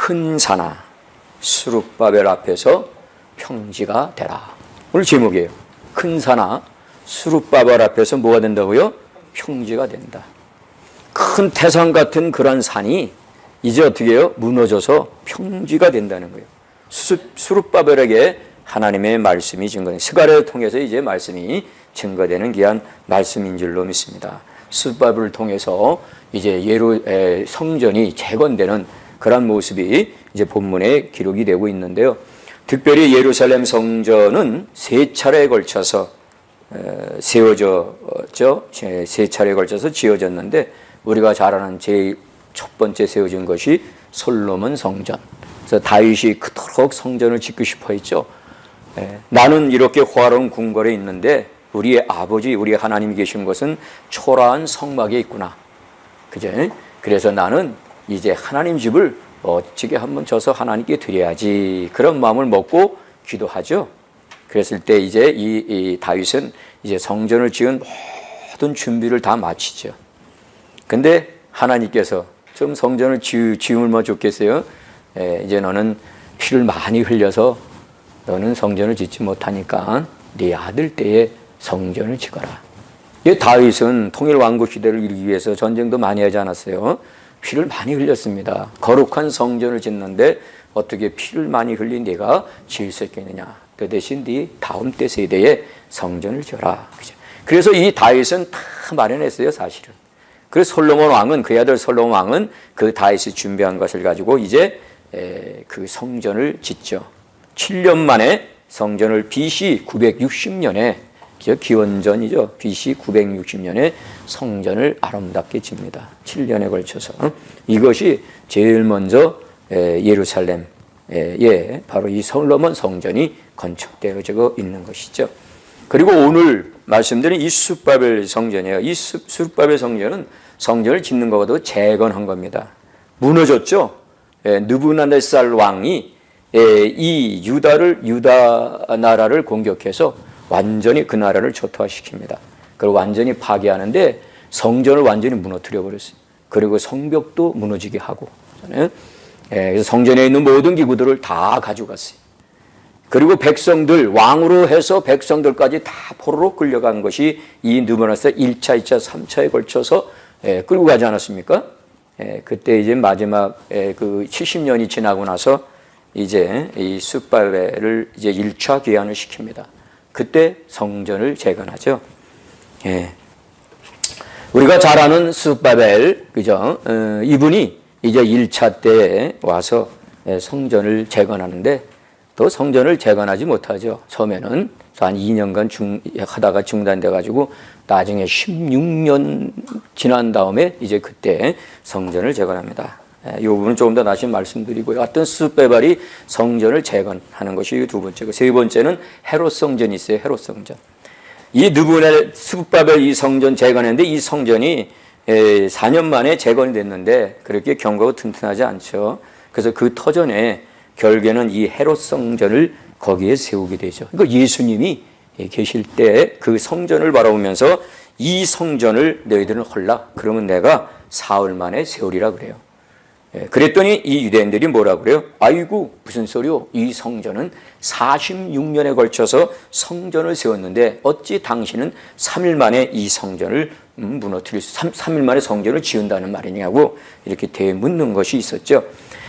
큰 산아 스룹바벨 앞에서 평지가 되라. 오늘 제목이에요. 큰 산아 스룹바벨 앞에서 뭐가 된다고요? 평지가 된다. 큰 태산 같은 그런 산이 이제 어떻게 해요? 무너져서 평지가 된다는 거예요. 스룹바벨에게 하나님의 말씀이 증거된, 스가랴를 통해서 이제 말씀이 증거되는 귀한 말씀인 줄로 믿습니다. 스룹바벨을 통해서 이제 성전이 재건되는 그런 모습이 이제 본문에 기록이 되고 있는데요. 특별히 예루살렘 성전은 세 차례에 걸쳐서 세워졌죠. 세 차례에 걸쳐서 지어졌는데 우리가 잘 아는 제일 첫 번째 세워진 것이 솔로몬 성전. 그래서 다윗이 그토록 성전을 짓고 싶어 했죠. 나는 이렇게 화려한 궁궐에 있는데 우리의 아버지, 우리 하나님이 계신 것은 초라한 성막에 있구나. 그죠? 그래서 나는 이제 하나님 집을 멋지게 한번 져서 하나님께 드려야지. 그런 마음을 먹고 기도하죠. 그랬을 때 이제 이 다윗은 이제 성전을 지은 모든 준비를 다 마치죠. 근데 하나님께서 좀 성전을 지으면 뭐 좋겠어요? 이제 너는 피를 많이 흘려서 너는 성전을 짓지 못하니까 네 아들 때에 성전을 지거라. 다윗은 통일왕국 시대를 이루기 위해서 전쟁도 많이 하지 않았어요? 피를 많이 흘렸습니다. 거룩한 성전을 짓는데 어떻게 피를 많이 흘린 네가 지을 수 있겠느냐. 그 대신 네 다음 때 세대에 성전을 지어라. 그래서 이 다윗은 다 마련했어요, 사실은. 그래서 솔로몬 왕은, 그의 아들 솔로몬 왕은 그 다윗이 준비한 것을 가지고 이제 그 성전을 짓죠. 7년 만에 성전을 BC 960년에 기원전이죠. BC 960년에 성전을 아름답게 집니다. 7년에 걸쳐서. 이것이 제일 먼저 예루살렘에 바로 이 솔로몬 성전이 건축되어지고 있는 것이죠. 그리고 오늘 말씀드린 이 스룹바벨 성전이에요. 이 스룹바벨 성전은 성전을 짓는 것과도 재건한 겁니다. 무너졌죠. 느부갓네살 왕이 이 유다 나라를 공격해서 완전히 그 나라를 초토화시킵니다. 그리고 완전히 파괴하는데 성전을 완전히 무너뜨려 버렸어요. 그리고 성벽도 무너지게 하고, 그래서 성전에 있는 모든 기구들을 다 가져갔어요. 그리고 백성들, 왕으로 해서 백성들까지 다 포로로 끌려간 것이 이 느부갓네살 1차, 2차, 3차에 걸쳐서 끌고 가지 않았습니까? 그때 이제 마지막 그 70년이 지나고 나서 이제 이 스룹바벨을 이제 1차 귀환을 시킵니다. 그때 성전을 재건하죠. 우리가 잘 아는 스룹바벨, 그죠? 이분이 이제 1차 때 와서 성전을 재건하는데 또 성전을 재건하지 못하죠. 처음에는 한 2년간 하다가 중단돼가지고 나중에 16년 지난 다음에 이제 그때 성전을 재건합니다. 이 부분은 조금 더 다시 말씀드리고요. 어떤 스룹바벨이 성전을 재건하는 것이 두 번째고, 세 번째는 헤롯 성전이 있어요. 헤롯 성전. 이 스룹바벨 이 성전 재건했는데 이 성전이 4년 만에 재건이 됐는데 그렇게 견고하고 튼튼하지 않죠. 그래서 그 터전에 결국에는 이 헤롯 성전을 거기에 세우게 되죠. 그러니까 예수님이 계실 때 그 성전을 바라보면서 이 성전을 너희들은 헐라. 그러면 내가 사흘 만에 세우리라 그래요. 그랬더니 이 유대인들이 뭐라 그래요? 아이고 무슨 소리요? 이 성전은 46년에 걸쳐서 성전을 세웠는데 어찌 당신은 3일 만에 이 성전을 무너뜨릴 3일 만에 성전을 지은다는 말이냐고 이렇게 대묻는 것이 있었죠.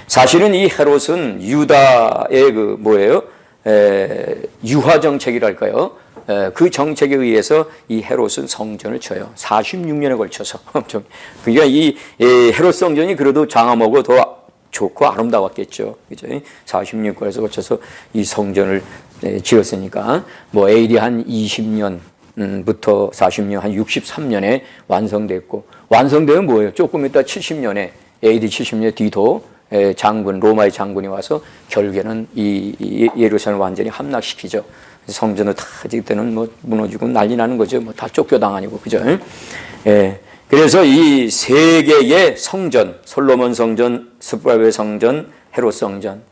사실은 이 헤롯은 유다의 그 뭐예요? 유화 정책이랄까요? 그 정책에 의해서 이 헤롯은 성전을 쳐요. 46년에 걸쳐서. 그러니까 이 헤롯 성전이 그래도 장엄하고 더 좋고 아름다웠겠죠. 그죠? 46년에 걸쳐서 이 성전을 지었으니까 뭐 AD 한 20년부터 40년, 한 63년에 완성됐고, 완성되면 뭐예요? 조금 있다 70년에 AD 70년 뒤도 장군, 로마의 장군이 와서 결국에는 이 예루살렘을 완전히 함락시키죠. 성전을 다 그때는 뭐 무너지고 난리 나는 거죠. 뭐 다 쫓겨당하니고, 그죠? 그래서 이 세 개의 성전, 솔로몬 성전, 스룹바벨 성전, 헤롯 성전.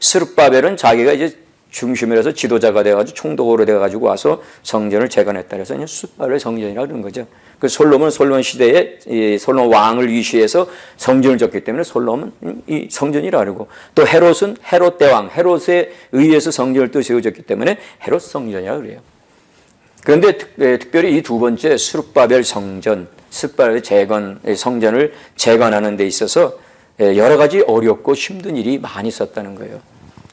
스룹바벨은 자기가 이제 중심을 해서 지도자가 돼가지고 총독으로 돼가지고 와서 성전을 재건했다. 그래서 그냥 숫바벨 성전이라고 그러는 거죠. 그 솔로몬 시대에 이 솔로몬 왕을 위시해서 성전을 졌기 때문에 솔로몬 이 성전이라 그러고, 또 헤롯은 헤롯 대왕, 헤롯에 의해서 성전을 또 세워졌기 때문에 헤롯 성전이라고 그래요. 그런데 특별히 이 두 번째 스룹바벨 성전, 스룹바벨 성전을 재건하는 데 있어서 여러 가지 어렵고 힘든 일이 많이 있었다는 거예요.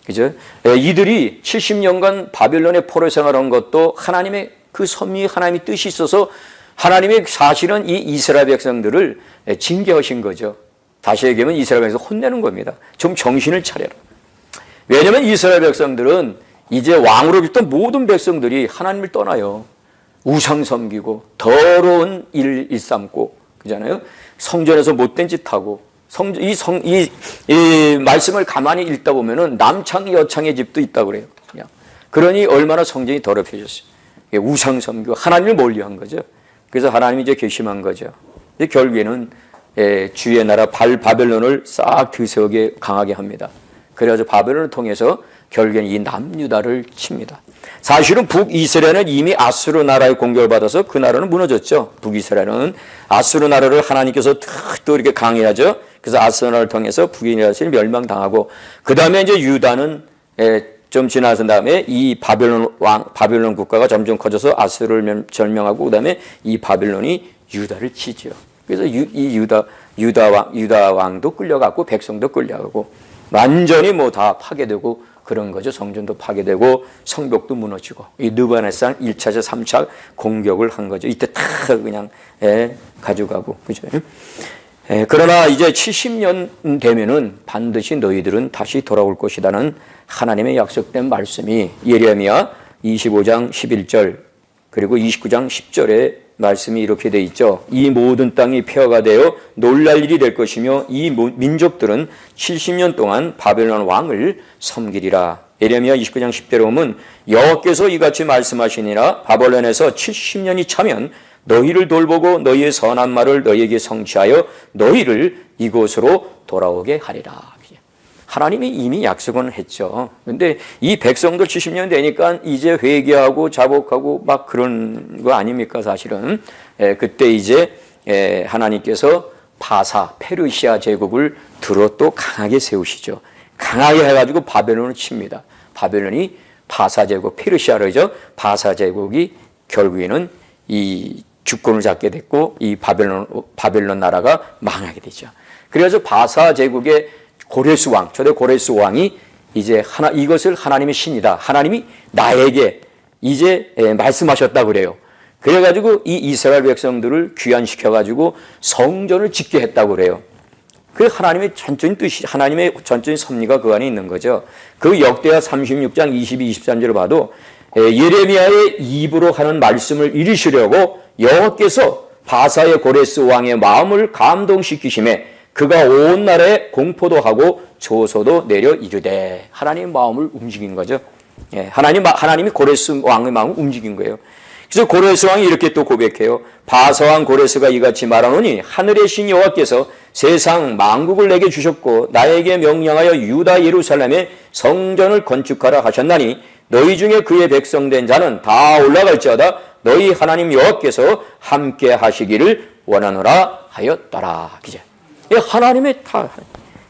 그죠? 이들이 70년간 바벨론의 포로 생활한 것도 하나님의 그 섭리, 하나님의 뜻이 있어서 하나님의 사실은 이 이스라엘 백성들을 징계하신 거죠. 다시 얘기하면 이스라엘 백성을 혼내는 겁니다. 좀 정신을 차려라. 왜냐하면 이스라엘 백성들은 이제 왕으로부터 모든 백성들이 하나님을 떠나요. 우상 섬기고 더러운 일 일삼고, 그잖아요. 성전에서 못된 짓 하고, 이 말씀을 가만히 읽다 보면은 남창 여창의 집도 있다고 그래요. 그냥. 그러니 얼마나 성전이 더럽혀졌어요. 우상 섬기고 하나님을 멀리한 거죠. 그래서 하나님이 이제 결심한 거죠. 결국에는 주의 나라 바벨론을 싹 들썩게 강하게 합니다. 그래서 바벨론을 통해서 결국에는 이 남유다를 칩니다. 사실은 북이스라엘은 이미 아수르 나라의 공격을 받아서 그 나라는 무너졌죠. 북이스라엘은 아수르 나라를 하나님께서 또 이렇게 강해하죠. 그래서 아수르 나라를 통해서 북이스라엘이 멸망당하고, 그 다음에 이제 유다는 좀 지나선 다음에 이 바벨론 국가가 점점 커져서 아수르를 절명하고, 그 다음에 이 바벨론이 유다를 치죠. 그래서 이 유다 왕도 끌려가고 백성도 끌려가고 완전히 뭐 다 파괴되고 그런 거죠. 성전도 파괴되고 성벽도 무너지고, 이 느부갓네살 1차적 3차 공격을 한 거죠. 이때 다 그냥 가져가고, 그죠? 그러나 이제 70년 되면은 반드시 너희들은 다시 돌아올 것이라는 하나님의 약속된 말씀이 예레미야 25장 11절 그리고 29장 10절에 말씀이 이렇게 돼 있죠. 이 모든 땅이 폐허가 되어 놀랄 일이 될 것이며 이 민족들은 70년 동안 바벨론 왕을 섬기리라. 예레미야 29장 10절에 보면 여호와께서 이같이 말씀하시니라. 바벨론에서 70년이 차면 너희를 돌보고 너희의 선한 말을 너희에게 성취하여 너희를 이곳으로 돌아오게 하리라. 하나님이 이미 약속은 했죠. 그런데 이 백성들 70년 되니까 이제 회개하고 자복하고 막 그런 거 아닙니까, 사실은. 그때 이제 하나님께서 페르시아 제국을 들어 또 강하게 세우시죠. 강하게 해가지고 바벨론을 칩니다. 바벨론이 바사 제국, 페르시아로죠. 바사 제국이 결국에는 이 주권을 잡게 됐고 이 바벨론 나라가 망하게 되죠. 그래서 바사 제국의 고레스 왕, 초대 고레스 왕이 이제 이것을 하나님의 신이다. 하나님이 나에게 이제 말씀하셨다 그래요. 그래가지고 이 이스라엘 백성들을 귀환시켜가지고 성전을 짓게 했다고 그래요. 그 하나님의 전적인 뜻이, 하나님의 전적인 섭리가 그 안에 있는 거죠. 그 역대하 36장 22, 23절을 봐도 예레미야의 입으로 하는 말씀을 이루시려고 여호와께서 바사의 고레스 왕의 마음을 감동시키심에 그가 온 나라에 공포도 하고 조소도 내려 이르되, 하나님의 마음을 움직인 거죠. 하나님이 고레스 왕의 마음을 움직인 거예요. 그래서 고레스 왕이 이렇게 또 고백해요. 바사 왕 고레스가 이같이 말하노니 하늘의 신 여호와께서 세상 만국을 내게 주셨고 나에게 명령하여 유다 예루살렘에 성전을 건축하라 하셨나니 너희 중에 그의 백성된 자는 다 올라갈지어다 너희 하나님 여호와께서 함께 하시기를 원하노라 하였더라. 그죠? 하나님의 다.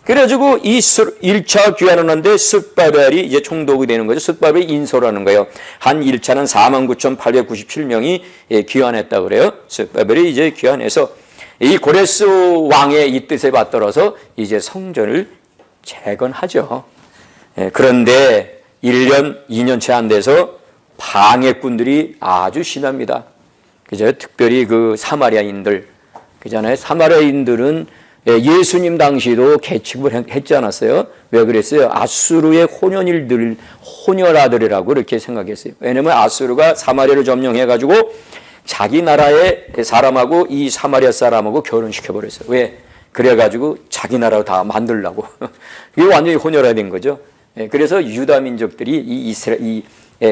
그래가지고 이 1차 귀환하는데 숫바벨이 이제 총독이 되는 거죠. 숫바벨이 인솔하는 거예요. 한 1차는 49,897명이 귀환했다고 그래요. 숫바벨이 이제 귀환해서 이 고레스 왕의 이 뜻에 받들어서 이제 성전을 재건하죠. 그런데 1년, 2년 채 안 돼서 방해꾼들이 아주 심합니다. 그죠? 특별히 그 사마리아인들. 그잖아요. 사마리아인들은 예수님 당시도 계측을 했지 않았어요? 왜 그랬어요? 아수르의 혼혈아들이라고 이렇게 생각했어요. 왜냐하면 아수르가 사마리아를 점령해가지고 자기 나라의 사람하고 이 사마리아 사람하고 결혼시켜버렸어요. 왜? 그래가지고 자기 나라로 다 만들려고. 이게 완전히 혼혈화된 거죠. 그래서 유다 민족들이 이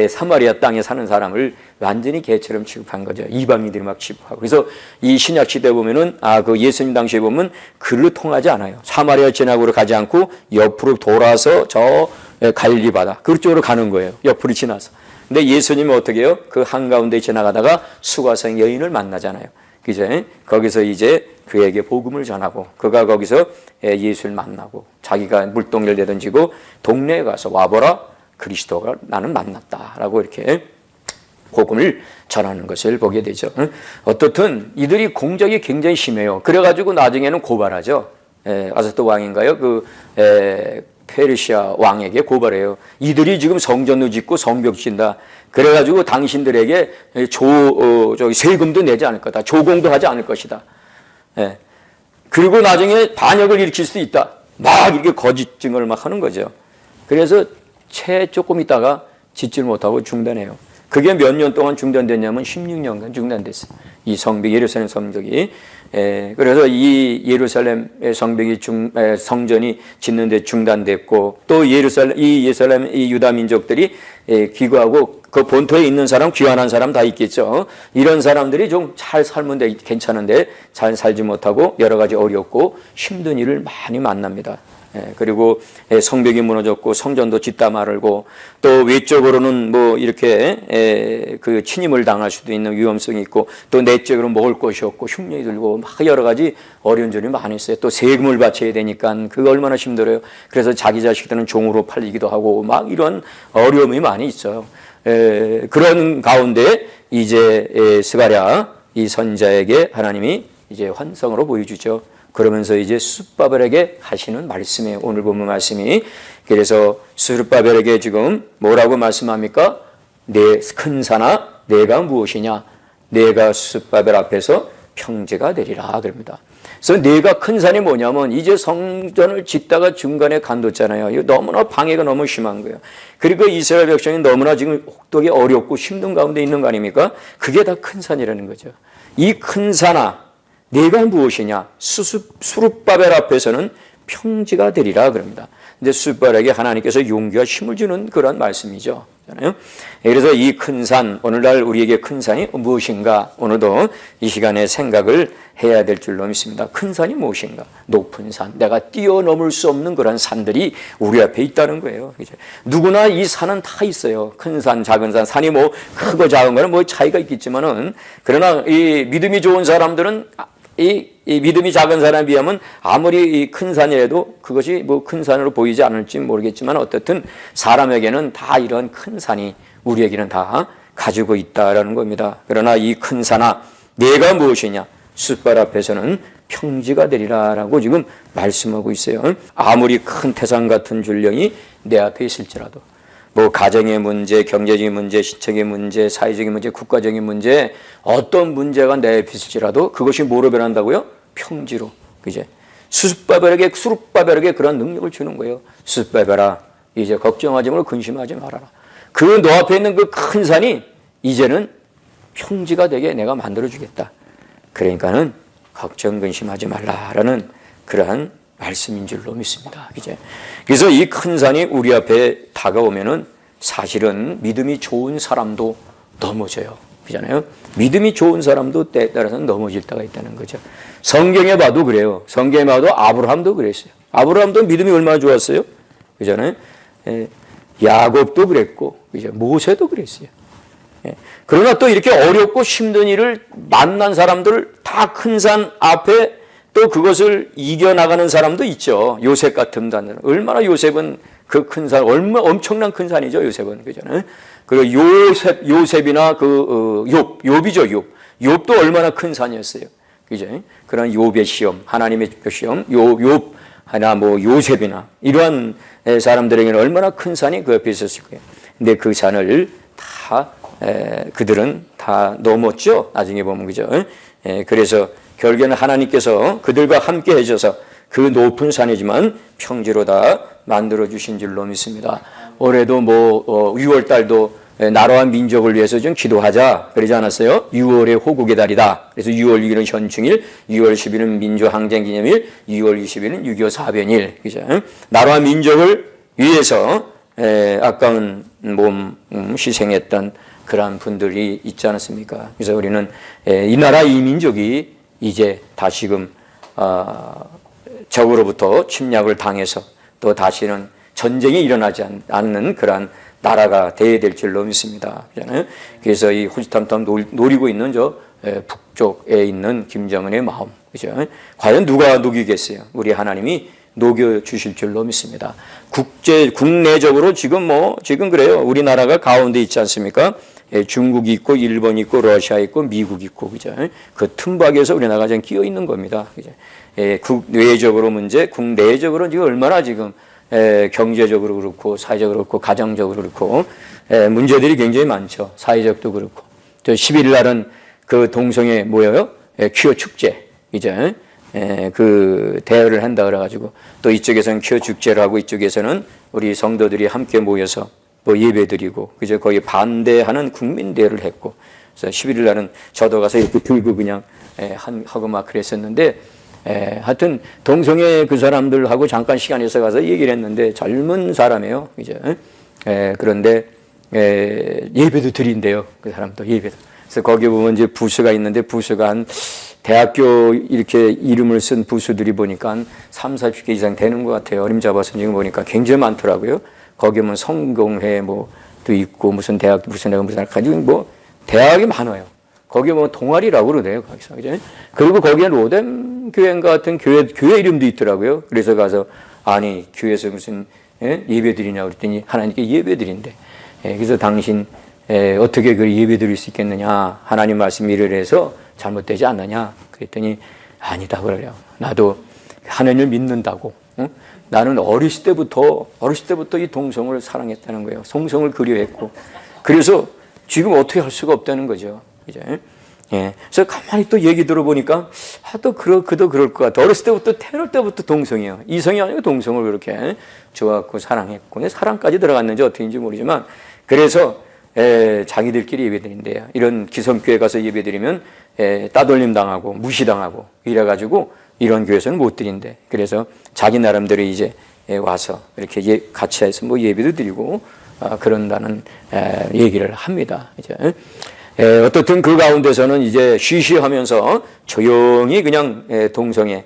사마리아 땅에 사는 사람을 완전히 개처럼 취급한 거죠. 이방인들이 막 취급하고. 그래서 이 신약 시대 보면은 그 예수님 당시에 보면 글로 통하지 않아요. 사마리아 지나고로 가지 않고 옆으로 돌아서 저 갈릴리 바다 그쪽으로 가는 거예요. 옆으로 지나서. 근데 예수님은 어떻게 해요? 그 한가운데 지나가다가 수가성 여인을 만나잖아요. 그죠? 거기서 이제 그에게 복음을 전하고 그가 거기서 예수를 만나고 자기가 물동이를 내던지고 동네에 가서 와보라 그리스도가 나는 만났다라고 이렇게 복음을 전하는 것을 보게 되죠. 어떻든 이들이 공적이 굉장히 심해요. 그래가지고 나중에는 고발하죠. 아사트 왕인가요? 페르시아 왕에게 고발해요. 이들이 지금 성전도 짓고 성벽 짓는다. 그래가지고 당신들에게 세금도 내지 않을 거다. 조공도 하지 않을 것이다. 그리고 나중에 반역을 일으킬 수도 있다. 막 이렇게 거짓 증언을 막 하는 거죠. 그래서 조금 있다가 짓지를 못하고 중단해요. 그게 몇 년 동안 중단됐냐면 16년간 중단됐어요. 이 성벽, 예루살렘 성벽이. 그래서 이 예루살렘 성벽이 성전이 짓는데 중단됐고 또 이 유다 민족들이 귀구하고 그 본토에 있는 사람, 귀환한 사람 다 있겠죠. 이런 사람들이 좀 잘 살면 괜찮은데 잘 살지 못하고 여러 가지 어렵고 힘든 일을 많이 만납니다. 그리고 성벽이 무너졌고 성전도 짓다 말고 또 외적으로는 뭐 이렇게 그 침입을 당할 수도 있는 위험성이 있고 또 내적으로 먹을 것이 없고 흉년이 들고 막 여러 가지 어려운 점이 많이 있어요. 또 세금을 바쳐야 되니까 그거 얼마나 힘들어요. 그래서 자기 자식들은 종으로 팔리기도 하고 막 이런 어려움이 많이 있어요. 그런 가운데 이제 스가랴 이 선자에게 하나님이 이제 환상으로 보여주죠. 그러면서 이제 스룹바벨에게 하시는 말씀이에요. 오늘 본문 말씀이. 그래서 스룹바벨에게 지금 뭐라고 말씀합니까? 내 큰 산아 내가 무엇이냐? 내가 스룹바벨 앞에서 평지가 되리라 그럽니다. 그래서 내가 큰 산이 뭐냐면 이제 성전을 짓다가 중간에 간뒀잖아요. 이거 너무나 방해가 너무 심한 거예요. 그리고 이스라엘 백성이 너무나 지금 혹독히 어렵고 힘든 가운데 있는 거 아닙니까? 그게 다 큰 산이라는 거죠. 이 큰 산아 내가 무엇이냐? 스룹바벨 앞에서는 평지가 되리라 그럽니다. 근데 스룹바벨에게 하나님께서 용기와 힘을 주는 그런 말씀이죠. 그래서 이 큰 산, 오늘날 우리에게 큰 산이 무엇인가? 오늘도 이 시간에 생각을 해야 될 줄로 믿습니다. 큰 산이 무엇인가? 높은 산, 내가 뛰어넘을 수 없는 그런 산들이 우리 앞에 있다는 거예요. 누구나 이 산은 다 있어요. 큰 산, 작은 산, 산이 뭐 크고 작은 거는 뭐 차이가 있겠지만은 그러나 이 믿음이 좋은 사람들은 이 믿음이 작은 사람에 비하면 아무리 큰 산이라도 그것이 뭐 큰 산으로 보이지 않을지 모르겠지만 어떻든 사람에게는 다 이런 큰 산이 우리에게는 다 가지고 있다라는 겁니다. 그러나 이 큰 산아 내가 무엇이냐? 숫발 앞에서는 평지가 되리라라고 지금 말씀하고 있어요. 아무리 큰 태산 같은 전령이 내 앞에 있을지라도 뭐 가정의 문제, 경제적인 문제, 시청의 문제, 사회적인 문제, 국가적인 문제 어떤 문제가 내 앞에 있을지라도 그것이 뭐로 변한다고요? 평지로. 그제 스룹바벨에게 그런 능력을 주는 거예요. 스룹바벨아 이제 걱정하지 말고 근심하지 말아라. 그 너 앞에 있는 그 큰 산이 이제는 평지가 되게 내가 만들어주겠다. 그러니까는 걱정 근심하지 말라라는 그러한 말씀인 줄로 믿습니다. 이제 그래서 이 큰 산이 우리 앞에 다가오면은 사실은 믿음이 좋은 사람도 넘어져요. 그잖아요. 믿음이 좋은 사람도 때에 따라서는 넘어질 때가 있다는 거죠. 성경에 봐도 그래요. 성경에 봐도 아브라함도 그랬어요. 아브라함도 믿음이 얼마나 좋았어요. 그잖아요. 야곱도 그랬고, 그죠? 모세도 그랬어요. 그러나 또 이렇게 어렵고 힘든 일을 만난 사람들 다 큰 산 앞에 또 그것을 이겨나가는 사람도 있죠. 요셉 같은 산. 얼마나 요셉은 그 큰 산, 엄청난 큰 산이죠. 요셉은. 그잖아요. 그리고 요셉이나 욥이죠. 욥도 얼마나 큰 산이었어요. 그죠? 그런 욥의 시험, 하나님의 시험, 욥이나 뭐 요셉이나 이러한 사람들에게는 얼마나 큰 산이 그 옆에 있었을 거예요. 근데 그 산을 다 그들은 다 넘었죠. 나중에 보면 그죠? 그래서 결국에는 하나님께서 그들과 함께 해줘서 그 높은 산이지만 평지로 다 만들어주신 줄로 믿습니다. 올해도 6월 달도 나라와 민족을 위해서 좀 기도하자 그러지 않았어요? 6월의 호국의 달이다. 그래서 6월 6일은 현충일, 6월 10일은 민주항쟁기념일, 6월 20일은 6.25 사변일. 그죠? 나라와 민족을 위해서 아까운 몸 희생했던 그러한 분들이 있지 않았습니까? 그래서 우리는 이 나라 이 민족이 이제 다시금 적으로부터 침략을 당해서 또 다시는 전쟁이 일어나지 않는 그러한 나라가 돼야 될 줄로 믿습니다. 그잖아요. 그래서 이 호시탐탐 노리고 있는 저 북쪽에 있는 김정은의 마음, 그죠? 과연 누가 녹이겠어요? 우리 하나님이 녹여 주실 줄로 믿습니다. 국내적으로 지금 그래요. 우리나라가 가운데 있지 않습니까? 중국이 있고, 일본이 있고, 러시아 있고, 미국 있고, 그죠? 그 틈박에서 우리나라가 지금 끼어 있는 겁니다. 그죠? 국내적으로 문제, 국내적으로 지금 얼마나 지금 경제적으로 그렇고, 사회적으로 그렇고, 가정적으로 그렇고, 문제들이 굉장히 많죠. 사회적도 그렇고. 저 11일 날은 그 동성애 뭐예요? 퀴어 축제, 이제 그 대회를 한다 그래가지고 또 이쪽에서는 퀴어 축제를 하고 이쪽에서는 우리 성도들이 함께 모여서 또 예배드리고 그저 거기 반대하는 국민대회를 했고, 그래서 11일 날은 저도 가서 이렇게 들고 그냥 하고 막 그랬었는데, 하여튼 동성애 그 사람들하고 잠깐 시간 있어 가서 얘기를 했는데 젊은 사람이에요, 이제. 그런데 예배도 드린대요, 그 사람도 예배도. 그래서 거기 보면 이제 부스가 있는데 부스가 한 대학교 이렇게 이름을 쓴 부스들이 보니까 한 30, 40개 이상 되는 것 같아요. 어림잡아서 지금 보니까 굉장히 많더라고요. 거기 보면 성공회 뭐도 있고 무슨 대학 무슨 가지고 뭐 대학이 많아요. 거기 뭐 동아리라고 그러네요, 거기서. 그죠? 그리고 거기에 로뎀 교회인가 같은 교회 이름도 있더라고요. 그래서 가서 아니 교회에서 무슨 예배 드리냐고 그랬더니 하나님께 예배 드린대. 그래서 당신 어떻게 그 예배 드릴 수 있겠느냐? 하나님 말씀이 이래서 잘못되지 않느냐? 그랬더니 아니다 그래요. 나도 하나님을 믿는다고. 응? 나는 어렸을 때부터 이 동성을 사랑했다는 거예요. 동성을 그리워했고. 그래서 지금 어떻게 할 수가 없다는 거죠. 이제. 그래서 가만히 또 얘기 들어보니까 그도 그럴 것 같아. 어렸을 때부터 태어날 때부터 동성이에요. 이성이 아니고 동성을 그렇게 좋아했고 사랑했고. 근데 사랑까지 들어갔는지 어떻게인지 모르지만 그래서 자기들끼리 예배드린대요. 이런 기성교회 가서 예배드리면 따돌림 당하고 무시당하고 이래가지고 이런 교회에서는 못 드린대. 그래서 자기 나름대로 이제 와서 이렇게 같이 해서 뭐 예배도 드리고 그런다는 얘기를 합니다. 이제 어떻든 그 가운데서는 이제 쉬쉬하면서 조용히 그냥 동성애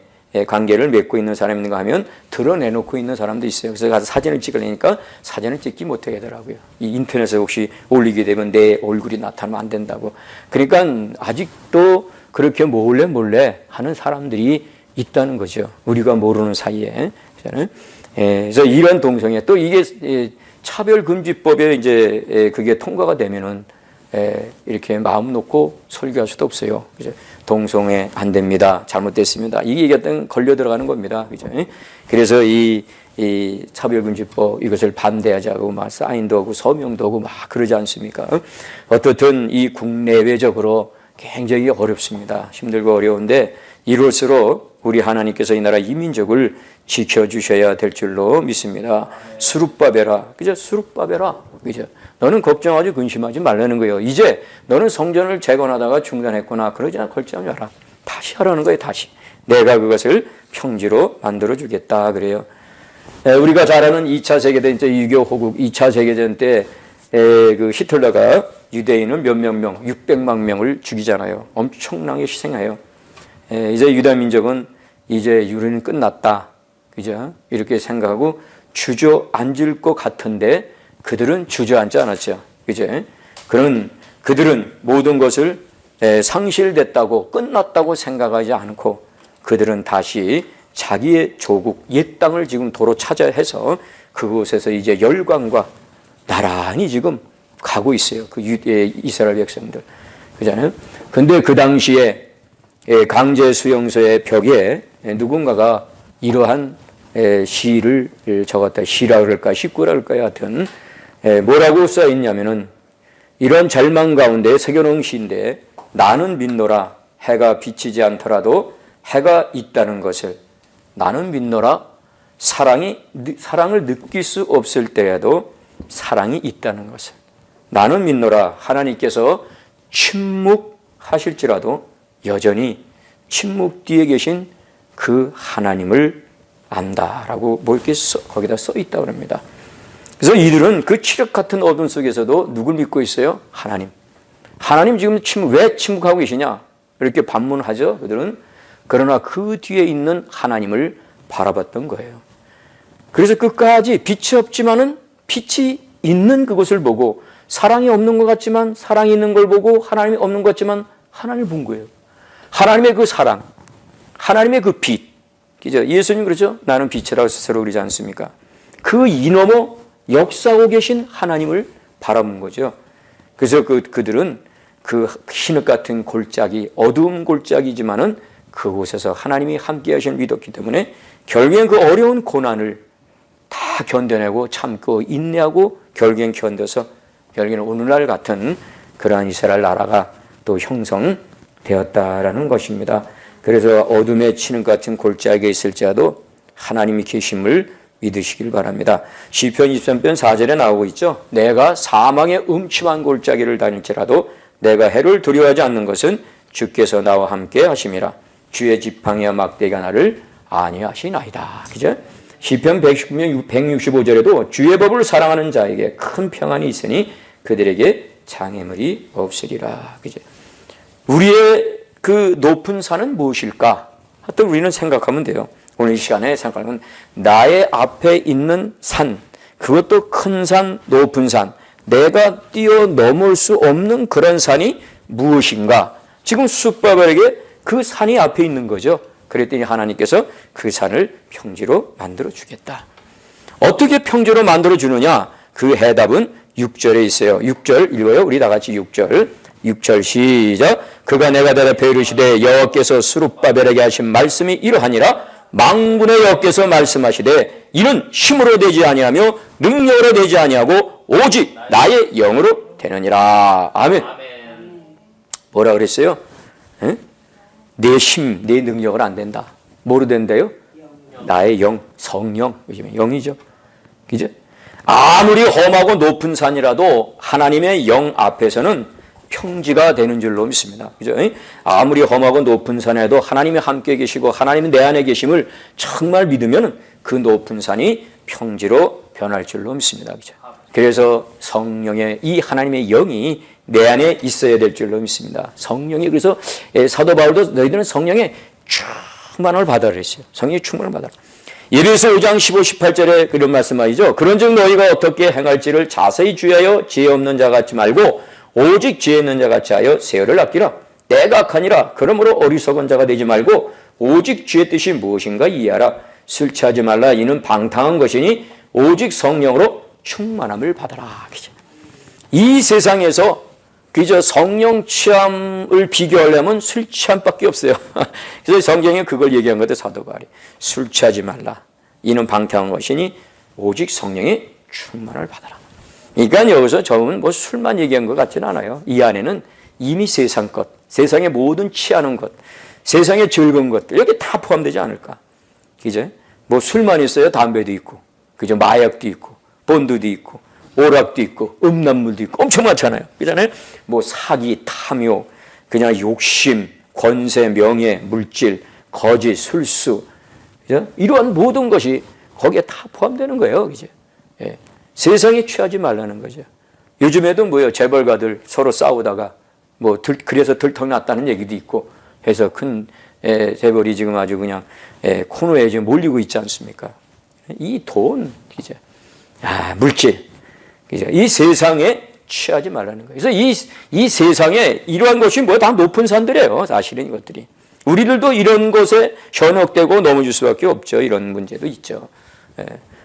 관계를 맺고 있는 사람이 있는가 하면 드러내놓고 있는 사람도 있어요. 그래서 가서 사진을 찍으려니까 사진을 찍지 못하게 하더라고요. 이 인터넷에 혹시 올리게 되면 내 얼굴이 나타나면 안 된다고. 그러니까 아직도 그렇게 몰래 하는 사람들이 있다는 거죠. 우리가 모르는 사이에. 그래서 이런 동성애 또 이게 차별금지법에 이제 그게 통과가 되면은 이렇게 마음 놓고 설교할 수도 없어요. 그죠? 동성애 안 됩니다. 잘못됐습니다. 이게 얘기했던 걸려 들어가는 겁니다. 그죠? 그래서 이 차별금지법 이것을 반대하자고 막 사인도 하고 서명도 하고 막 그러지 않습니까? 어떻든 이 국내외적으로 굉장히 어렵습니다. 힘들고 어려운데 이럴수록 우리 하나님께서 이 나라 이민족을 지켜주셔야 될 줄로 믿습니다. 수룹바벨아, 그죠? 수룹바벨아, 그죠? 너는 걱정하지 근심하지 말라는 거예요. 이제 너는 성전을 재건하다가 중단했구나. 그러지 않고 걸지 마라. 다시 하라는 거예요. 다시. 내가 그것을 평지로 만들어 주겠다 그래요. 우리가 잘 아는 2차 세계대전 때 유교 호국 2차 세계대전 때 그 히틀러가 유대인을 몇몇 명, 600만 명을 죽이잖아요. 엄청나게 희생해요. 이제 유다 민족은 이제 유리는 끝났다. 그죠? 이렇게 생각하고 주저앉을 것 같은데 그들은 주저앉지 않았죠. 그죠? 그들은 모든 것을 상실됐다고 끝났다고 생각하지 않고 그들은 다시 자기의 조국 옛 땅을 지금 도로 찾아 해서 그곳에서 이제 열광과 나란히 지금 가고 있어요. 그 이스라엘 백성들. 그잖아요. 근데 그 당시에 강제 수용소의 벽에 누군가가 이러한 시를 적었다. 시라 그럴까, 시구라 그럴까요? 하여튼 뭐라고 써 있냐면은 이런 절망 가운데 새겨놓은 시인데 나는 믿노라 해가 비치지 않더라도 해가 있다는 것을 나는 믿노라 사랑을 느낄 수 없을 때라도 사랑이 있다는 것을 나는 믿노라 하나님께서 침묵하실지라도 여전히 침묵 뒤에 계신 그 하나님을 안다라고 뭐 이렇게 거기다 써 있다고 합니다. 그래서 이들은 그 칠흑 같은 어둠 속에서도 누굴 믿고 있어요? 하나님. 하나님 지금 왜 침묵하고 계시냐? 이렇게 반문하죠. 그들은. 그러나 그 뒤에 있는 하나님을 바라봤던 거예요. 그래서 끝까지 빛이 없지만은 빛이 있는 그것을 보고, 사랑이 없는 것 같지만 사랑이 있는 걸 보고, 하나님이 없는 것 같지만 하나님을 본 거예요. 하나님의 그 사랑, 하나님의 그 빛. 그죠? 예수님 그러죠? 나는 빛이라고 스스로 그러지 않습니까? 그 이넘어 역사하고 계신 하나님을 바라본 거죠. 그래서 그들은 그 흰흙 같은 골짜기, 어두운 골짜기지만은 그곳에서 하나님이 함께 하시는 믿었기 때문에 결국엔 그 어려운 고난을 다 견뎌내고 참고 인내하고 결국엔 견뎌서 결국에는 오늘날 같은 그러한 이스라엘 나라가 또 형성되었다라는 것입니다. 그래서 어둠에 치는 같은 골짜기에 있을지라도 하나님이 계심을 믿으시길 바랍니다. 시편 23편 4절에 나오고 있죠. 내가 사망의 음침한 골짜기를 다닐지라도 내가 해를 두려워하지 않는 것은 주께서 나와 함께 하심이라. 주의 지팡이와 막대기가 나를 안위하시나이다. 그죠? 시편 165절에도 주의 법을 사랑하는 자에게 큰 평안이 있으니 그들에게 장애물이 없으리라. 그죠? 우리의 그 높은 산은 무엇일까? 하여튼 우리는 생각하면 돼요. 오늘 이 시간에 생각하면 나의 앞에 있는 산, 그것도 큰 산, 높은 산, 내가 뛰어넘을 수 없는 그런 산이 무엇인가? 지금 숫바벨에게 그 산이 앞에 있는 거죠. 그랬더니 하나님께서 그 산을 평지로 만들어 주겠다. 어떻게 평지로 만들어 주느냐? 그 해답은 6절에 있어요. 6절 읽어요. 우리 다 같이 6절. 6절 시작. 그가 내가 대답해 이르시되 여호와께서 스룹바벨에게 하신 말씀이 이러하니라. 만군의 여호와께서 말씀하시되 이는 힘으로 되지 아니하며 능력으로 되지 아니하고 오직 나의 영으로 되느니라. 아멘. 뭐라 그랬어요? 에? 내 힘, 내 능력은 안 된다. 뭐로 된대요? 나의 영, 성령. 영이죠. 그죠? 아무리 험하고 높은 산이라도 하나님의 영 앞에서는 평지가 되는 줄로 믿습니다. 그죠? 아무리 험하고 높은 산에도 하나님이 함께 계시고 하나님이 내 안에 계심을 정말 믿으면 그 높은 산이 평지로 변할 줄로 믿습니다. 그죠? 그래서 성령의 이 하나님의 영이 내 안에 있어야 될 줄로 믿습니다. 성령이 그래서 사도 바울도 너희들은 성령의 충만을 받아라 했어요. 성령의 충만을 받아라. 예배서 5장 15, 18절에 그런 말씀하시죠. 그런즉 너희가 어떻게 행할지를 자세히 주의하여 지혜 없는 자 같지 말고 오직 지혜 있는 자 같이 하여 세월을 아끼라. 때가 악하니라. 그러므로 어리석은 자가 되지 말고 오직 주의 뜻이 무엇인가 이해하라. 술 취하지 말라. 이는 방탕한 것이니 오직 성령으로 충만함을 받아라. 이 세상에서 그저 성령 취함을 비교하려면 술 취함밖에 없어요. 그래서 성경에 그걸 얘기한 것도 사도 바울이 술 취하지 말라. 이는 방탕한 것이니 오직 성령의 충만을 받아라. 그러니까 여기서 저는 뭐 술만 얘기한 것 같지는 않아요. 이 안에는 이미 세상 것, 세상의 모든 취하는 것, 세상의 즐거운 것들 여기 다 포함되지 않을까. 그죠? 뭐 술만 있어요. 담배도 있고, 그죠? 마약도 있고, 본드도 있고, 오락도 있고, 음란물도 있고, 엄청 많잖아요. 그잖아요. 뭐 사기, 탐욕, 그냥 욕심, 권세, 명예, 물질, 거짓, 술수, 그죠? 이러한 모든 것이 거기에 다 포함되는 거예요. 그죠? 예. 세상에 취하지 말라는 거죠. 요즘에도 뭐예요? 재벌가들 서로 싸우다가 뭐 그래서 들통났다는 얘기도 있고 해서 큰 재벌이 지금 아주 그냥 코너에 지금 몰리고 있지 않습니까? 이 돈, 그죠? 물질, 그죠? 이 세상에 취하지 말라는 거예요. 그래서 이 세상에 이러한 것이 뭐 다 높은 산들이에요. 사실은 이것들이. 우리들도 이런 것에 현혹되고 넘어질 수밖에 없죠. 이런 문제도 있죠.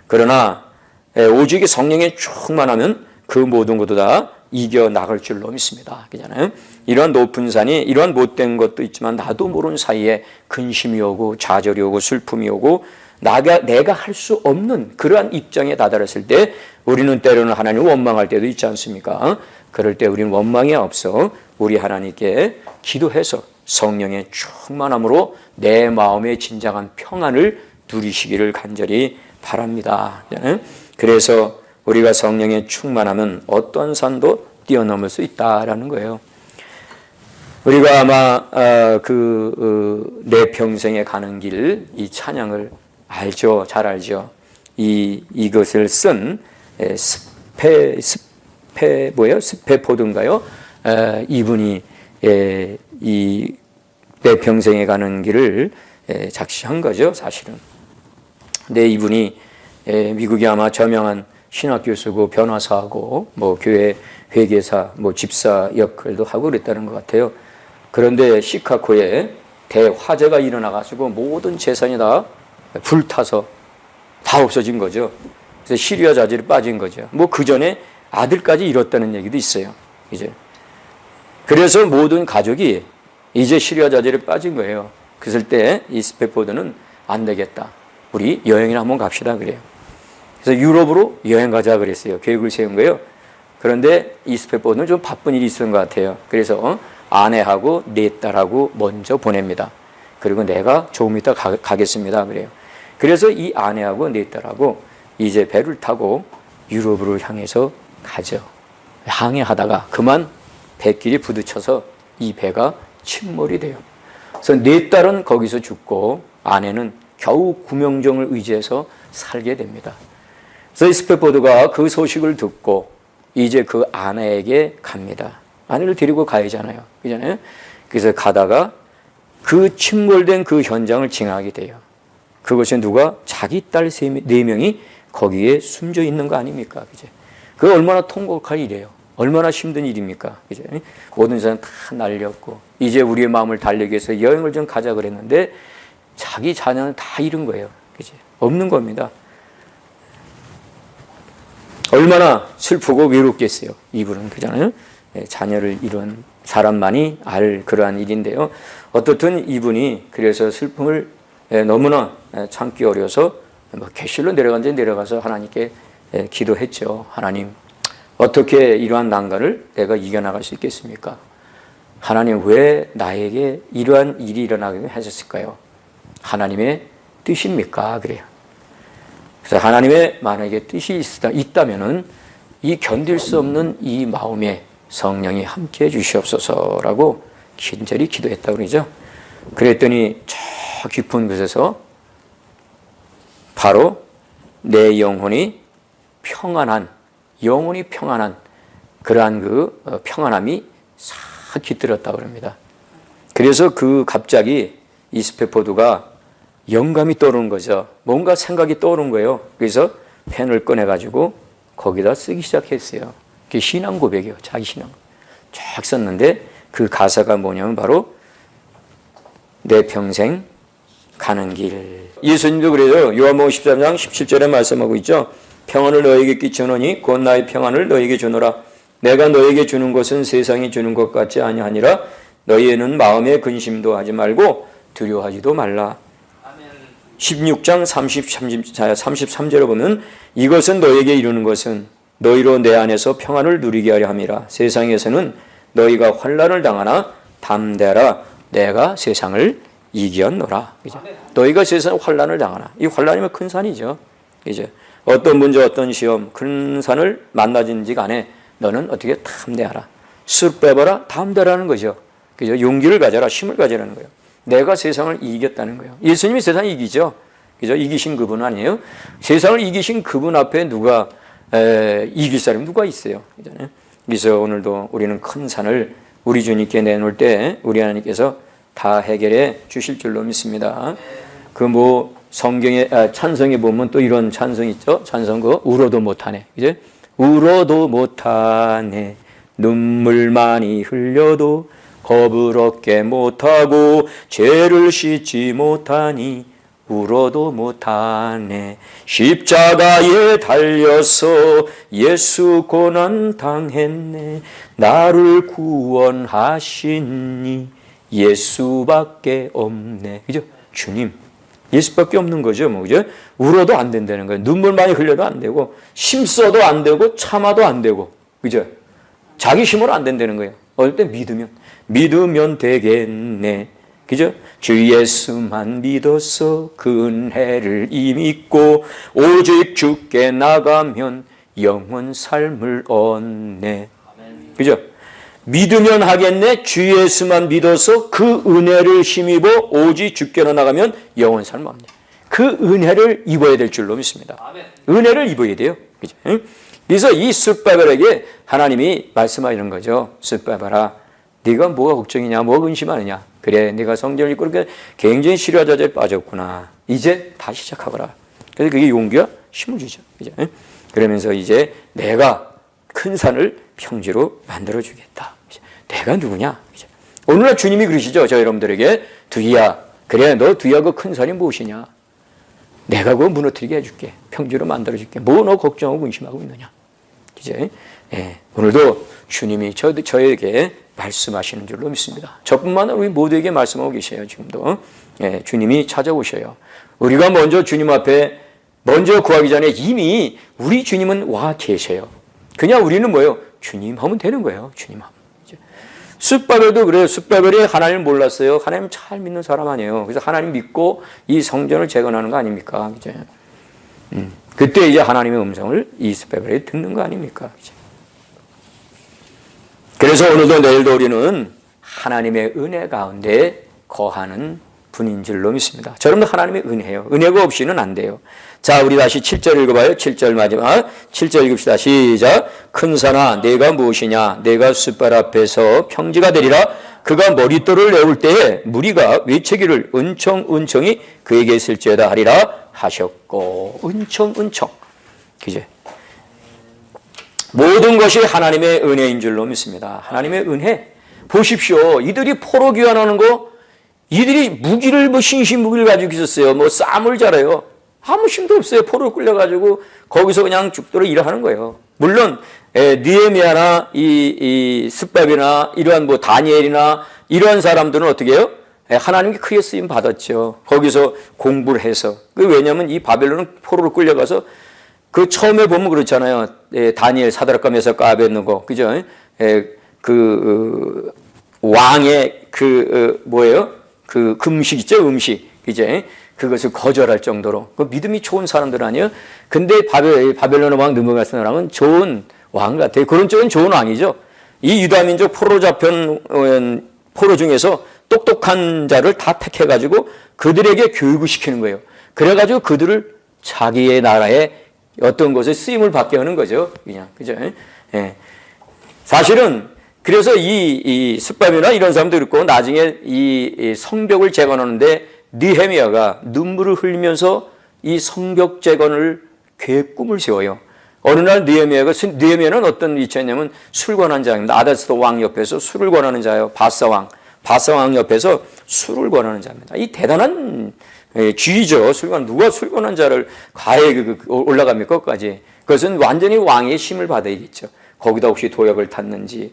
그러나 오직 성령의 충만하면 그 모든 것도 다 이겨나갈 줄로 믿습니다. 그잖아요. 이러한 높은 산이 이러한 못된 것도 있지만 나도 모르는 사이에 근심이 오고 좌절이 오고 슬픔이 오고 내가 할 수 없는 그러한 입장에 다다랐을 때 우리는 때로는 하나님을 원망할 때도 있지 않습니까? 그럴 때 우리는 원망이 없어 우리 하나님께 기도해서 성령의 충만함으로 내 마음의 진정한 평안을 누리시기를 간절히 바랍니다. 그래서 우리가 성령에 충만하면 어떤 산도 뛰어넘을 수 있다라는 거예요. 우리가 아마 내 평생에 가는 길 이 찬양을 알죠, 잘 알죠. 이것을 쓴 스페포드인가요? 이분이 이 내 평생에 가는 길을 작시한 거죠, 사실은. 근데 이분이 미국이 아마 저명한 신학 교수고 변호사하고 뭐 교회 회계사, 뭐 집사 역할도 하고 그랬다는 것 같아요. 그런데 시카고에 대화재가 일어나가지고 모든 재산이 다 불타서 다 없어진 거죠. 그래서 시리아 자질에 빠진 거죠. 뭐 그 전에 아들까지 잃었다는 얘기도 있어요. 이제 그래서 모든 가족이 이제 시리아 자질에 빠진 거예요. 그랬을 때 이 스패포드는 안 되겠다. 우리 여행이나 한번 갑시다 그래요. 그래서 유럽으로 여행 가자 그랬어요. 계획을 세운 거예요. 그런데 이 스패포드는 좀 바쁜 일이 있었던 것 같아요. 그래서 아내하고 네 딸하고 먼저 보냅니다. 그리고 내가 조금 이따 가겠습니다 그래요. 그래서 이 아내하고 네 딸하고 이제 배를 타고 유럽으로 향해서 가죠. 항해하다가 그만 배길이 부딪혀서 이 배가 침몰이 돼요. 그래서 네 딸은 거기서 죽고 아내는 겨우 구명정을 의지해서 살게 됩니다. 그래서 스패포드가 그 소식을 듣고 이제 그 아내에게 갑니다. 아내를 데리고 가야잖아요. 그잖아요. 그래서 가다가 그 침몰된 그 현장을 지나게 돼요. 그것이 누가? 자기 딸 네 명이 거기에 숨져 있는 거 아닙니까? 그죠? 그 얼마나 통곡할 일이에요. 얼마나 힘든 일입니까? 그죠? 모든 사람 다 날렸고 이제 우리의 마음을 달래기 위해서 여행을 좀 가자 그랬는데 자기 자녀는 다 잃은 거예요. 그죠? 없는 겁니다. 얼마나 슬프고 외롭겠어요. 이분은 그잖아요. 자녀를 잃은 사람만이 알 그러한 일인데요. 어떻든 이분이 그래서 슬픔을 너무나 참기 어려워서 객실로 내려가서 하나님께 기도했죠. 하나님, 어떻게 이러한 난관을 내가 이겨나갈 수 있겠습니까? 하나님, 왜 나에게 이러한 일이 일어나게 하셨을까요? 하나님의 뜻입니까? 그래요. 그래서 하나님의 만약에 뜻이 있다면은 이 견딜 수 없는 이 마음에 성령이 함께해 주시옵소서라고 간절히 기도했다고 그러죠. 그랬더니 저 깊은 곳에서 바로 내 영혼이 평안한 그러한 그 평안함이 싹 깃들었다고 합니다. 그래서 그 갑자기 이 스패포드가 영감이 떠오르는 거죠. 뭔가 생각이 떠오른 거예요. 그래서 펜을 꺼내가지고 거기다 쓰기 시작했어요. 그게 신앙 고백이에요. 자기 신앙. 쫙 썼는데 그 가사가 뭐냐면 바로 내 평생 가는 길. 예수님도 그래요. 요한복음 13장 17절에 말씀하고 있죠. 평안을 너에게 끼치노니 곧 나의 평안을 너에게 주노라. 내가 너에게 주는 것은 세상이 주는 것 같지 아니하니라. 너희는 마음에 근심도 하지 말고 두려워하지도 말라. 16장 33절에 보면 이것은 너에게 이루는 것은 너희로 내 안에서 평안을 누리게 하려 함이라. 세상에서는 너희가 환난을 당하나 담대하라. 내가 세상을 이기었노라. 그죠? 너희가 세상 환난을 당하나. 이 환난이면 큰 산이죠. 이제 어떤 문제, 어떤 시험, 큰 산을 만나든지 간에 너는 어떻게 담대하라. 쓱 빼봐라. 담대라는 거죠. 그죠? 용기를 가져라. 힘을 가져라는 거예요. 내가 세상을 이겼다는 거예요. 예수님이 세상을 이기죠. 그죠? 이기신 그분 아니에요? 세상을 이기신 그분 앞에 누가 이길 사람이 누가 있어요? 그잖아요. 그래서 오늘도 우리는 큰 산을 우리 주님께 내놓을 때 우리 하나님께서 다 해결해 주실 줄로 믿습니다. 그 뭐 성경에 찬성에 보면 또 이런 찬성 있죠. 찬성 그 울어도 못하네. 이제 울어도 못하네. 눈물 많이 흘려도 겁을 얻게 못하고 죄를 씻지 못하니 울어도 못하네. 십자가에 달려서 예수 고난 당했네. 나를 구원하시니 예수밖에 없네. 그죠? 주님. 예수밖에 없는 거죠. 뭐, 그죠? 울어도 안 된다는 거예요. 눈물 많이 흘려도 안 되고, 힘써도 안 되고, 참아도 안 되고. 그죠? 자기 힘으로 안 된다는 거예요. 어떨 때 믿으면 되겠네. 그죠? 주 예수만 믿어서 그 은혜를 믿고 오직 주께 나가면 영원 삶을 얻네. 그죠? 믿으면 하겠네. 주 예수만 믿어서 그 은혜를 힘입어 오직 주께로 나가면 영원 삶을 얻네. 그 은혜를 입어야 될 줄로 믿습니다. 은혜를 입어야 돼요. 그죠? 그래서 이 숫바벨에게 하나님이 말씀하시는 거죠. 숫바벨아, 네가 뭐가 걱정이냐, 뭐가 근심하느냐. 그래, 네가 성전을 입고 그렇게 굉장히 시리아 자제에 빠졌구나. 이제 다시 시작하거라. 그래서 그게 용기가 힘을 주죠. 그죠? 그러면서 이제 내가 큰 산을 평지로 만들어 주겠다. 내가 누구냐? 오늘날 주님이 그러시죠. 저 여러분들에게 두희야, 그래 너 두희야 그 큰 산이 무엇이냐? 내가 그거 무너뜨리게 해줄게. 평지로 만들어 줄게. 뭐 너 걱정하고 근심하고 있느냐? 이제 오늘도 주님이 저에게 말씀하시는 줄로 믿습니다. 저뿐만 아니라 우리 모두에게 말씀하고 계세요. 지금도 주님이 찾아오셔요. 우리가 먼저 주님 앞에 먼저 구하기 전에 이미 우리 주님은 와 계세요. 그냥 우리는 뭐예요? 주님 하면 되는 거예요. 주님 하면. 숫바벨도 그래요. 숫바벨이 하나님을 몰랐어요. 하나님 잘 믿는 사람 아니에요. 그래서 하나님 믿고 이 성전을 재건하는 거 아닙니까? 그죠? 그때 이제 하나님의 음성을 이 숫바벨이 듣는 거 아닙니까? 그죠? 그래서 오늘도 내일도 우리는 하나님의 은혜 가운데 거하는 분인 줄로 믿습니다. 여러분도 하나님의 은혜예요. 은혜가 없이는 안 돼요. 자, 우리 다시 7절 읽어봐요. 7절 마지막 7절 읽읍시다. 시작. 큰 산아 내가 무엇이냐? 내가 숫발 앞에서 평지가 되리라. 그가 머릿돌을 내올 때에 무리가 외치기를 은총이 그에게 있을지어다 하리라 하셨고. 은총. 그죠? 모든 것이 하나님의 은혜인 줄로 믿습니다. 하나님의 은혜. 보십시오. 이들이 포로 귀환하는 거, 이들이 무기를 신신무기를 가지고 있었어요. 쌈을 잘해요. 아무 힘도 없어요. 포로를 끌려가지고 거기서 그냥 죽도록 일을 하는 거예요. 물론 느헤미야나 이 숫밥이나 이러한 다니엘이나 이러한 사람들은 어떻게 해요? 하나님께 크게 쓰임 받았죠. 거기서 공부를 해서. 왜냐하면 이 바벨론은 포로로 끌려가서 그 처음에 보면 그렇잖아요. 다니엘, 사드락과 메삭과 아벳느고, 그죠? 왕의 뭐예요? 그 금식 있죠, 음식. 이제 그것을 거절할 정도로 그 믿음이 좋은 사람들 아니에요? 근데 바벨론 왕 느부갓네살은 좋은 왕 같아요. 그런 쪽은 좋은 왕이죠. 이 유다 민족 포로 잡힌 포로 중에서 똑똑한 자를 다 택해가지고 그들에게 교육을 시키는 거예요. 그래가지고 그들을 자기의 나라에 어떤 것에 쓰임을 받게 하는 거죠. 그냥 그죠? 예. 사실은 그래서 이 숫밥이나 이런 사람도 있고 나중에 이 성벽을 재건하는데 느헤미야가 눈물을 흘리면서 이 성벽 재건을 계획 꿈을 세워요. 어느 날 느헤미야는 어떤 위치였냐면 술 권한 자입니다. 아다스도 왕 옆에서 술을 권하는 자예요. 바사 왕 옆에서 술을 권하는 자입니다. 이 대단한 쥐죠. 누가 술 권한 자를 가에 올라갑니까? 끝까지. 그것은 완전히 왕의 힘을 받아야겠죠. 거기다 혹시 도약을 탔는지,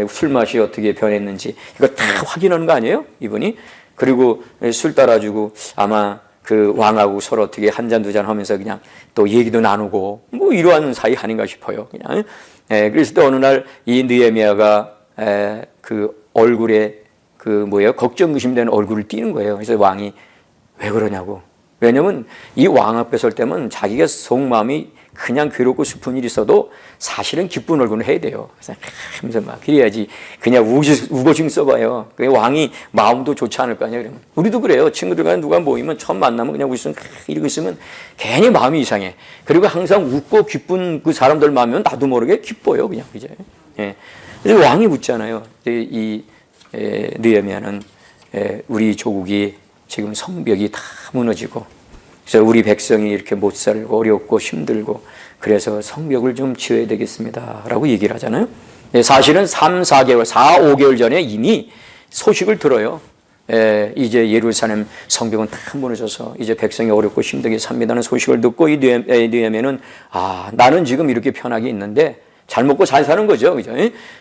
술 맛이 어떻게 변했는지 이거 다 확인하는 거 아니에요? 이분이. 그리고 술 따라주고 아마 그 왕하고 서로 어떻게 한 잔 두 잔 하면서 그냥 또 얘기도 나누고 이러한 사이 아닌가 싶어요. 그냥. 그래서 또 어느 날 이 느헤미야가 그 얼굴에 걱정 의심되는 얼굴을 띄는 거예요. 그래서 왕이 왜 그러냐고. 왜냐면 이 왕 앞에 설 때면 자기가 속마음이 그냥 괴롭고 슬픈 일이 있어도 사실은 기쁜 얼굴을 해야 돼요. 그래서 막 그래야지 그냥 우거증 써봐요. 왕이 마음도 좋지 않을 거 아니야. 그러면 우리도 그래요. 친구들과 누가 모이면 처음 만나면 그냥 이러고 있으면 괜히 마음이 이상해. 그리고 항상 웃고 기쁜 그 사람들 만나면 나도 모르게 기뻐요. 그냥 그죠? 예. 그래서 왕이 묻잖아요. 이 느헤미야는 우리 조국이 지금 성벽이 다 무너지고 그래서 우리 백성이 이렇게 못 살고 어렵고 힘들고 그래서 성벽을 좀 지어야 되겠습니다 라고 얘기를 하잖아요. 사실은 3, 4개월, 4, 5개월 전에 이미 소식을 들어요. 이제 예루살렘 성벽은 다 무너져서 이제 백성이 어렵고 힘들게 삽니다는 소식을 듣고 이 느헤미야는 나는 지금 이렇게 편하게 있는데 잘 먹고 잘 사는 거죠. 그죠?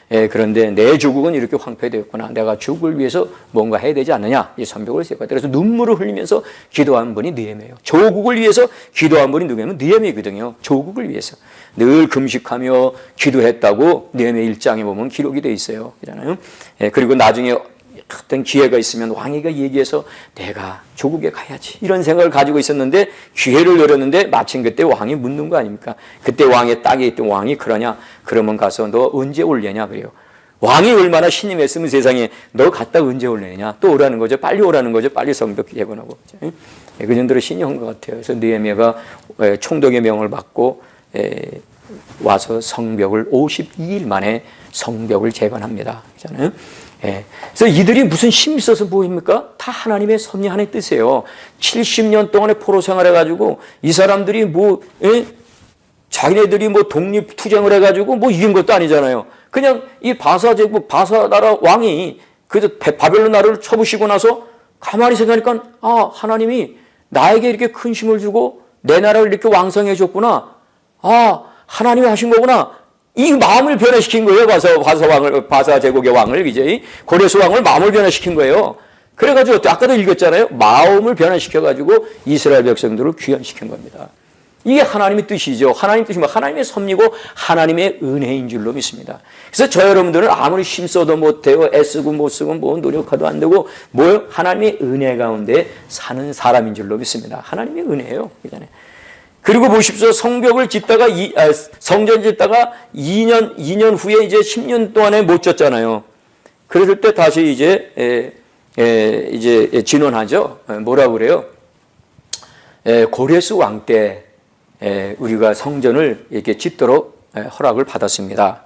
그런데 내 조국은 이렇게 황폐되었구나. 내가 조국을 위해서 뭔가 해야 되지 않느냐. 이 성벽을 세웠다. 그래서 눈물을 흘리면서 기도한 분이 느헤미야예요. 조국을 위해서 기도한 분이 누구냐면 느헤미야거든요. 조국을 위해서. 늘 금식하며 기도했다고 느헤미야 1장에 보면 기록이 되어 있어요. 그잖아요. 그리고 나중에 어떤 기회가 있으면 왕이가 얘기해서 내가 조국에 가야지 이런 생각을 가지고 있었는데 기회를 노렸는데 마침 그때 왕이 묻는 거 아닙니까? 그때 왕의 땅에 있던 왕이 그러냐? 그러면 가서 너 언제 올려냐 그래요. 왕이 얼마나 신임했으면 세상에 너 갔다 언제 올려냐? 또 오라는 거죠. 빨리 오라는 거죠. 빨리 성벽 재건하고. 그 정도로 신이 온 것 같아요. 그래서 느헤미야가 총독의 명을 받고 와서 성벽을 52일 만에 성벽을 재건합니다. 그렇잖아요. 그래서 이들이 무슨 힘이 있어서 뭐입니까? 다 하나님의 섭리, 하나님의 뜻이에요. 70년 동안의 포로 생활해가지고 이 사람들이 자기네들이 독립투쟁을 해가지고 이긴 것도 아니잖아요. 그냥 이 바사 제국, 바사 나라 왕이 그래서 바벨론 나라를 쳐부시고 나서 가만히 생각하니까 하나님이 나에게 이렇게 큰 힘을 주고 내 나라를 이렇게 왕성해 줬구나. 하나님이 하신 거구나. 이 마음을 변화시킨 거예요. 바사 제국의 왕을, 이제 고레스 왕을 마음을 변화시킨 거예요. 그래가지고 아까도 읽었잖아요. 마음을 변화시켜가지고 이스라엘 백성들을 귀환시킨 겁니다. 이게 하나님의 뜻이죠. 하나님 뜻이 하나님의 섭리고 하나님의 은혜인 줄로 믿습니다. 그래서 저 여러분들은 아무리 힘써도 못해요. 애쓰고 못쓰고 노력해도 안 되고 하나님의 은혜 가운데 사는 사람인 줄로 믿습니다. 하나님의 은혜예요. 그리고 보십시오. 성벽을 짓다가 성전 짓다가 2년 후에 이제 10년 동안에 못 졌잖아요. 그랬을 때 다시 이제 진원하죠. 뭐라고 그래요? 고레스 왕 때 우리가 성전을 이렇게 짓도록 허락을 받았습니다.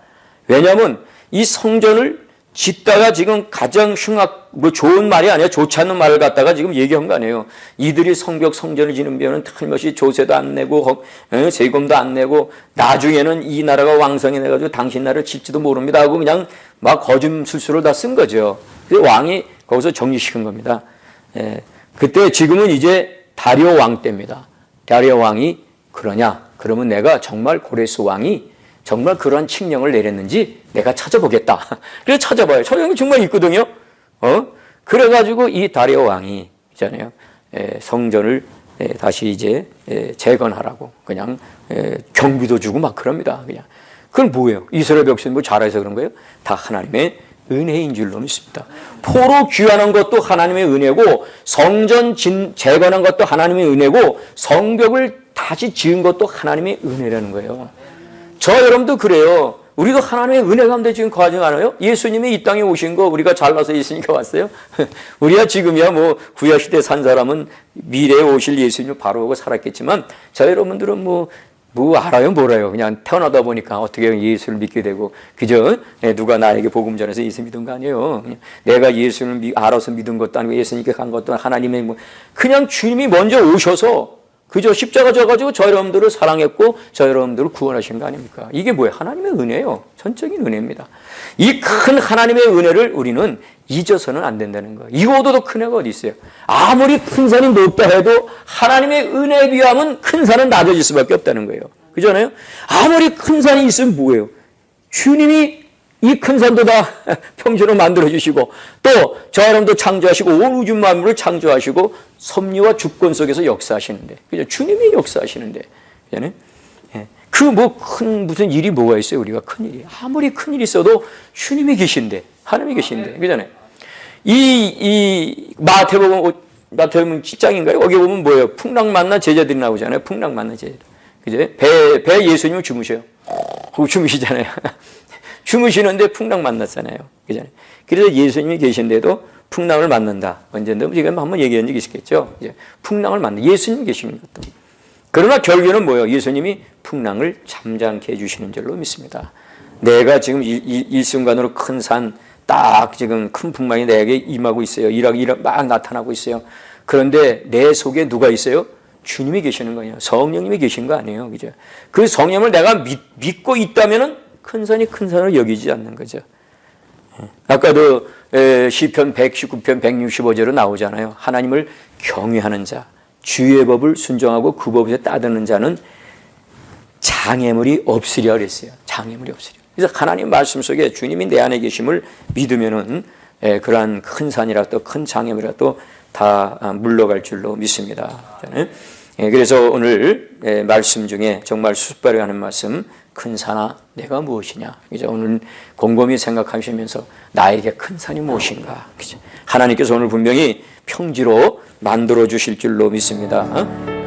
왜냐하면 이 성전을 짓다가 지금 가장 좋은 말이 아니라 좋지 않는 말을 갖다가 지금 얘기한 거 아니에요. 이들이 성전을 짓는 비에는 틀림없이 조세도 안 내고 세금도 안 내고 나중에는 이 나라가 왕성이 돼가지고 당신 나라를 짓지도 모릅니다 하고 그냥 막 거짓 술수를 다 쓴 거죠. 그래서 왕이 거기서 정리시킨 겁니다. 그때 지금은 이제 다리오 왕 때입니다. 다리오 왕이 그러면 내가 정말 고레스 왕이 정말 그러한 칙령을 내렸는지 내가 찾아보겠다. 그래서 찾아봐요. 저기 정말 있거든요. 그래가지고 이 다리오 왕이 있잖아요. 성전을 다시 이제 재건하라고 그냥 경비도 주고 막 그럽니다. 그냥. 그건 뭐예요? 이스라엘 백성이 잘해서 그런 거예요? 다 하나님의 은혜인 줄로 믿습니다. 포로 귀환한 것도 하나님의 은혜고 성전 재건한 것도 하나님의 은혜고 성벽을 다시 지은 것도 하나님의 은혜라는 거예요. 저 여러분도 그래요. 우리도 하나님의 은혜 가운데 지금 거하지 않아요? 예수님이 이 땅에 오신 거 우리가 잘나서 있으니까 왔어요? 우리야 지금이야 구약시대 산 사람은 미래에 오실 예수님을 바로 보고 살았겠지만 저 여러분들은 알아요? 몰라요? 그냥 태어나다 보니까 어떻게 예수를 믿게 되고 그저 누가 나에게 복음 전해서 예수 믿은 거 아니에요. 그냥 내가 예수를 알아서 믿은 것도 아니고 예수님께 간 것도 하나님의 그냥 주님이 먼저 오셔서 그저 십자가 져가지고 저 여러분들을 사랑했고 저 여러분들을 구원하신 거 아닙니까? 이게 뭐예요? 하나님의 은혜예요. 전적인 은혜입니다. 이 큰 하나님의 은혜를 우리는 잊어서는 안 된다는 거예요. 이거보다 더 큰 애가 어디 있어요? 아무리 큰 산이 높다 해도 하나님의 은혜에 비하면 큰 산은 낮아질 수밖에 없다는 거예요. 그잖아요? 아무리 큰 산이 있으면 뭐예요? 주님이 이 큰 산도 다 평지로 만들어주시고 또 저 여러분도 창조하시고 온 우주 만물을 창조하시고 섭리와 주권 속에서 역사하시는데 그죠? 주님이 역사하시는데 그잖아요? 큰 무슨 일이 뭐가 있어요? 우리가 큰 일이 아무리 큰 일이 있어도 주님이 계신데 하나님이 계신데 그잖아요? 이 마태복음 10장인가요? 거기 보면 뭐예요? 풍랑 만난 제자들이 나오잖아요. 풍랑 만난 제자들. 그죠? 배 예수님은 주무셔요. 주무시잖아요. 주무시는데 풍랑 만났잖아요. 그잖아요. 그래서 예수님이 계신데도 풍랑을 만난다. 언젠데 지금 한번 얘기한 적이 있겠죠. 풍랑을 만나. 예수님이 계시는 것도. 그러나 결국에는 뭐예요? 예수님이 풍랑을 잠잠케 해주시는 줄로 믿습니다. 내가 지금 일순간으로 큰 산, 딱 지금 큰 풍랑이 내게 임하고 있어요. 막 나타나고 있어요. 그런데 내 속에 누가 있어요? 주님이 계시는 거예요. 성령님이 계신 거 아니에요. 그죠? 그 성령을 내가 믿고 있다면은 큰 산이 큰 산으로 여기지 않는 거죠. 아까도 시편 119편 165절로 나오잖아요. 하나님을 경외하는 자, 주의 법을 순종하고 그 법에 따르는 자는 장애물이 없으리라 그랬어요. 장애물이 없으리라. 그래서 하나님 말씀 속에 주님이 내 안에 계심을 믿으면은 그러한 큰 산이라 또 큰 장애물이라 또 다 물러갈 줄로 믿습니다. 그래서 오늘 말씀 중에 정말 수습하려 하는 말씀 큰 산아 내가 무엇이냐. 이제 오늘 곰곰이 생각하시면서 나에게 큰 산이 무엇인가. 하나님께서 오늘 분명히 평지로 만들어 주실 줄로 믿습니다.